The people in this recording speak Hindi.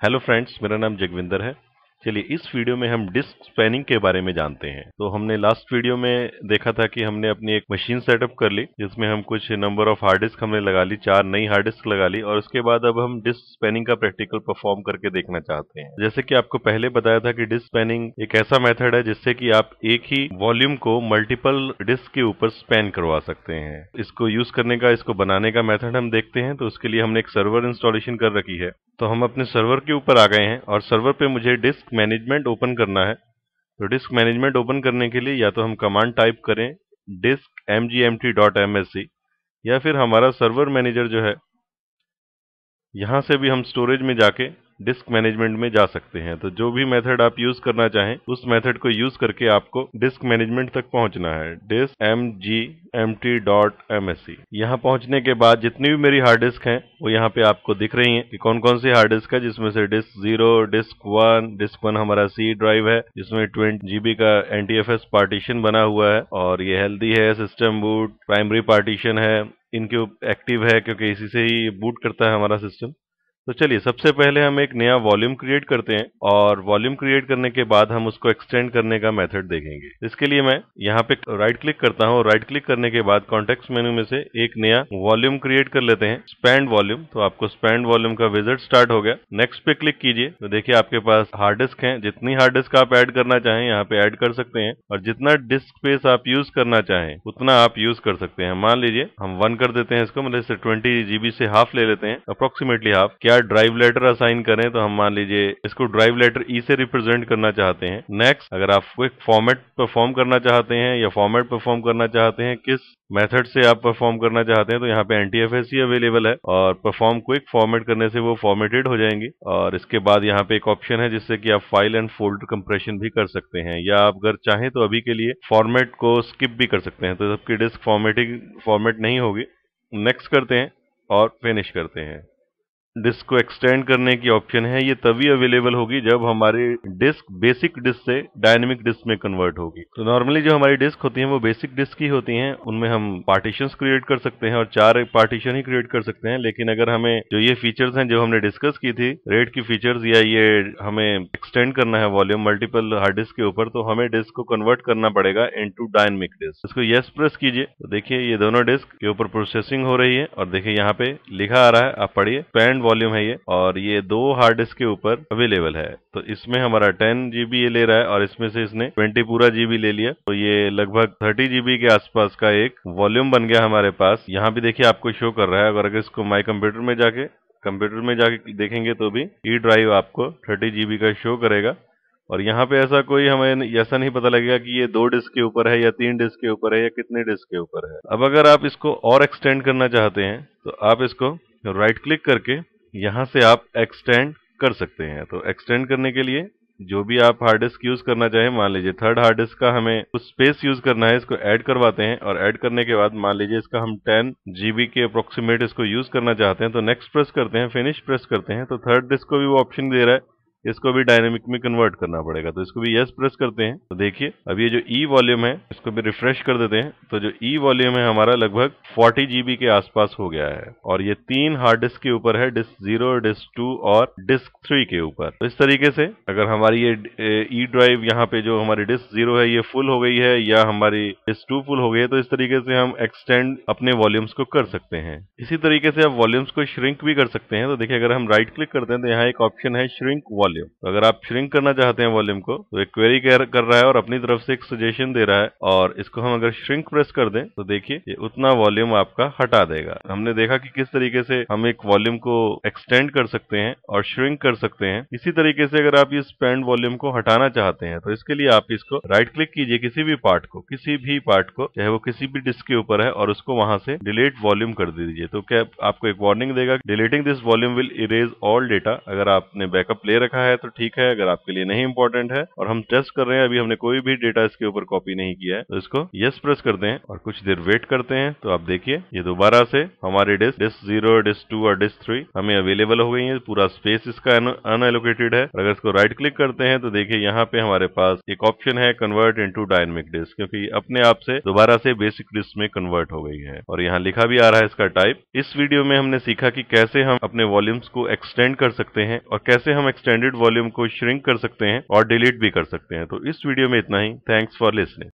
हेलो फ्रेंड्स, मेरा नाम जगविंदर है। चलिए इस वीडियो में हम डिस्क स्पैनिंग के बारे में जानते हैं। तो हमने लास्ट वीडियो में देखा था कि हमने अपनी एक मशीन सेटअप कर ली जिसमें हम कुछ नंबर ऑफ हार्ड डिस्क हमने लगा ली, 4 नई हार्ड डिस्क लगा ली और उसके बाद अब हम डिस्क स्पैनिंग का प्रैक्टिकल परफॉर्म करके देखना चाहते हैं। जैसे कि आपको पहले बताया था कि डिस्क स्पैनिंग एक ऐसा मेथड है जिससे कि आप एक ही वॉल्यूम को मल्टीपल डिस्क के ऊपर स्पैन करवा सकते हैं। इसको यूज करने का, इसको बनाने का मेथड हम देखते हैं। तो उसके लिए हमने एक सर्वर इंस्टॉलेशन कर रखी है। तो हम अपने सर्वर के ऊपर आ गए हैं और सर्वर पे मुझे डिस्क मैनेजमेंट ओपन करना है। तो डिस्क मैनेजमेंट ओपन करने के लिए या तो हम कमांड टाइप करें disk mgmt.msc या फिर हमारा सर्वर मैनेजर जो है यहाँ से भी हम स्टोरेज में जाके डिस्क मैनेजमेंट में जा सकते हैं। तो जो भी मेथड आप यूज करना चाहें उस मेथड को यूज करके आपको डिस्क मैनेजमेंट तक पहुंचना है। disk mgmt.msc यहाँ पहुंचने के बाद जितनी भी मेरी हार्ड डिस्क हैं वो यहाँ पे आपको दिख रही हैं कि कौन कौन सी हार्ड डिस्क है, जिसमें से डिस्क 0, डिस्क 1 हमारा सी ड्राइव है जिसमें 20 GB का NTFS पार्टीशन बना हुआ है और ये हेल्दी है। सिस्टम बूट प्राइमरी पार्टीशन है, इनके एक्टिव है क्योंकि इसी से ही बूट करता है हमारा सिस्टम। तो चलिए सबसे पहले हम एक नया वॉल्यूम क्रिएट करते हैं और वॉल्यूम क्रिएट करने के बाद हम उसको एक्सटेंड करने का मेथड देखेंगे। इसके लिए मैं यहाँ पे राइट क्लिक करता हूँ। राइट क्लिक करने के बाद कॉन्टेक्स्ट मेनू में से एक नया वॉल्यूम क्रिएट कर लेते हैं, स्पैंड वॉल्यूम। तो आपको स्पैंड वॉल्यूम का विजिट स्टार्ट हो गया। नेक्स्ट पे क्लिक कीजिए तो देखिए आपके पास हार्ड डिस्क है। जितनी हार्ड डिस्क आप ऐड करना चाहें यहाँ पे ऐड कर सकते हैं और जितना डिस्क स्पेस आप यूज करना चाहें उतना आप यूज कर सकते हैं। मान लीजिए हम 1 कर देते हैं इसको, मतलब 20 GB से हाफ ले लेते हैं, अप्रोक्सीमेटली हाफ। क्या ड्राइव लेटर असाइन करें तो हम मान लीजिए इसको ड्राइव लेटर ई से रिप्रेजेंट करना चाहते हैं। नेक्स्ट, अगर आप क्विक फॉर्मेट परफॉर्म करना चाहते हैं या फॉर्मेट परफॉर्म करना चाहते हैं, किस मेथड से आप परफॉर्म करना चाहते हैं, तो यहाँ पे NTFS ही अवेलेबल है और परफॉर्म क्विक फॉर्मेट करने से वो फॉर्मेटेड हो जाएंगी। और इसके बाद यहाँ पे एक ऑप्शन है जिससे कि आप फाइल एंड फोल्डर कंप्रेशन भी कर सकते हैं या आप अगर चाहें तो अभी के लिए फॉर्मेट को स्किप भी कर सकते हैं, तो आपकी डिस्क फॉर्मेट नहीं होगी। नेक्स्ट करते हैं और फिनिश करते हैं। डिस्क को एक्सटेंड करने की ऑप्शन है, ये तभी अवेलेबल होगी जब हमारी डिस्क बेसिक डिस्क से डायनेमिक डिस्क में कन्वर्ट होगी। तो नॉर्मली जो हमारी डिस्क होती हैं वो बेसिक डिस्क ही होती हैं, उनमें हम पार्टीशंस क्रिएट कर सकते हैं और 4 पार्टीशन ही क्रिएट कर सकते हैं। लेकिन अगर हमें जो ये फीचर्स हैं जो हमने डिस्कस की थी, रेट की फीचर्स, या ये हमें एक्सटेंड करना है वॉल्यूम मल्टीपल हार्ड डिस्क के ऊपर, तो हमें डिस्क को कन्वर्ट करना पड़ेगा इनटू डायनेमिक डिस्क। इसको यस प्रेस कीजिए तो देखिए ये दोनों डिस्क के ऊपर प्रोसेसिंग हो रही है और देखिए यहाँ पे लिखा आ रहा है, आप पढ़िए, स्पैंड वॉल्यूम है ये और ये 2 हार्ड डिस्क के ऊपर अवेलेबल है। तो इसमें हमारा 10 GB ये ले रहा है और इसमें से इसने 20 पूरा GB ले लिया, तो ये लगभग 30 GB के आसपास का एक वॉल्यूम बन गया हमारे पास। यहाँ भी देखिए आपको शो कर रहा है। अगर इसको माई कंप्यूटर में जाके देखेंगे तो भी ई ड्राइव आपको 30 GB का शो करेगा और यहाँ पे ऐसा कोई हमें ऐसा नहीं पता लगेगा कि ये 2 डिस्क के ऊपर है या 3 डिस्क के ऊपर है या कितने डिस्क के ऊपर है। अब अगर आप इसको और एक्सटेंड करना चाहते हैं तो आप इसको राइट क्लिक करके यहाँ से आप एक्सटेंड कर सकते हैं। तो एक्सटेंड करने के लिए जो भी आप हार्ड डिस्क यूज करना चाहें, मान लीजिए थर्ड हार्ड डिस्क का हमें कुछ स्पेस यूज करना है, इसको ऐड करवाते हैं और ऐड करने के बाद मान लीजिए इसका हम 10 GB के अप्रोक्सीमेट इसको यूज करना चाहते हैं, तो नेक्स्ट प्रेस करते हैं, फिनिश प्रेस करते हैं। तो थर्ड डिस्क को भी वो ऑप्शन दे रहा है, इसको भी डायनेमिक में कन्वर्ट करना पड़ेगा, तो इसको भी यस प्रेस करते हैं। तो देखिए अब ये जो ई वॉल्यूम है इसको भी रिफ्रेश कर देते हैं, तो जो ई वॉल्यूम है हमारा लगभग 40 GB के आसपास हो गया है और ये 3 हार्ड डिस्क के ऊपर है, डिस्क 0, डिस्क 2 और डिस्क 3 के ऊपर। तो इस तरीके से अगर हमारी ये ई ड्राइव यहाँ पे जो हमारी डिस्क 0 है ये फुल हो गई है या हमारी डिस्क 2 फुल हो गई है, तो इस तरीके से हम एक्सटेंड अपने वॉल्यूम्स को कर सकते हैं। इसी तरीके से आप वॉल्यूम्स को श्रिंक भी कर सकते हैं। तो देखिए अगर हम राइट क्लिक करते हैं तो यहाँ एक ऑप्शन है श्रिंक वॉल्यूम। तो अगर आप श्रिंक करना चाहते हैं वॉल्यूम को, तो एक क्वेरी कर रहा है और अपनी तरफ से एक सजेशन दे रहा है और इसको हम अगर श्रिंक प्रेस कर दें तो देखिए ये उतना वॉल्यूम आपका हटा देगा। हमने देखा कि किस तरीके से हम एक वॉल्यूम को एक्सटेंड कर सकते हैं और श्रिंक कर सकते हैं। इसी तरीके से अगर आप इस स्पैंड वॉल्यूम को हटाना चाहते हैं तो इसके लिए आप इसको राइट क्लिक कीजिए किसी भी पार्ट को, चाहे वो किसी भी डिस्क के ऊपर है, और उसको वहां से डिलीट वॉल्यूम कर दीजिए। तो क्या आपको एक वार्निंग देगा, deleting this volume will erase all data. अगर आपने बैकअप ले रखा रखा है तो ठीक है, अगर आपके लिए नहीं इंपॉर्टेंट है और हम टेस्ट कर रहे हैं, अभी हमने कोई भी डेटा इसके ऊपर कॉपी नहीं किया है, तो इसको यस प्रेस करते हैं और कुछ देर वेट करते हैं। तो आप देखिए ये दोबारा से हमारी डिस्क 0, डिस्क 2 और डिस्क 3 हमें अवेलेबल हो गई है। पूरा स्पेस इसका अनएलोकेटेड है। अगर इसको राइट क्लिक करते हैं तो देखिए यहाँ पे हमारे पास एक ऑप्शन है कन्वर्ट इनटू डायनेमिक डिस्क, क्योंकि अपने आप से दोबारा से बेसिक डिस्क में कन्वर्ट हो गई है और यहाँ लिखा भी आ रहा है इसका टाइप। इस वीडियो में हमने सीखा कि कैसे हम अपने वॉल्यूम्स को एक्सटेंड कर सकते हैं और कैसे हम एक्सटेंडेड वॉल्यूम को श्रिंक कर सकते हैं और डिलीट भी कर सकते हैं। तो इस वीडियो में इतना ही। Thanks for listening.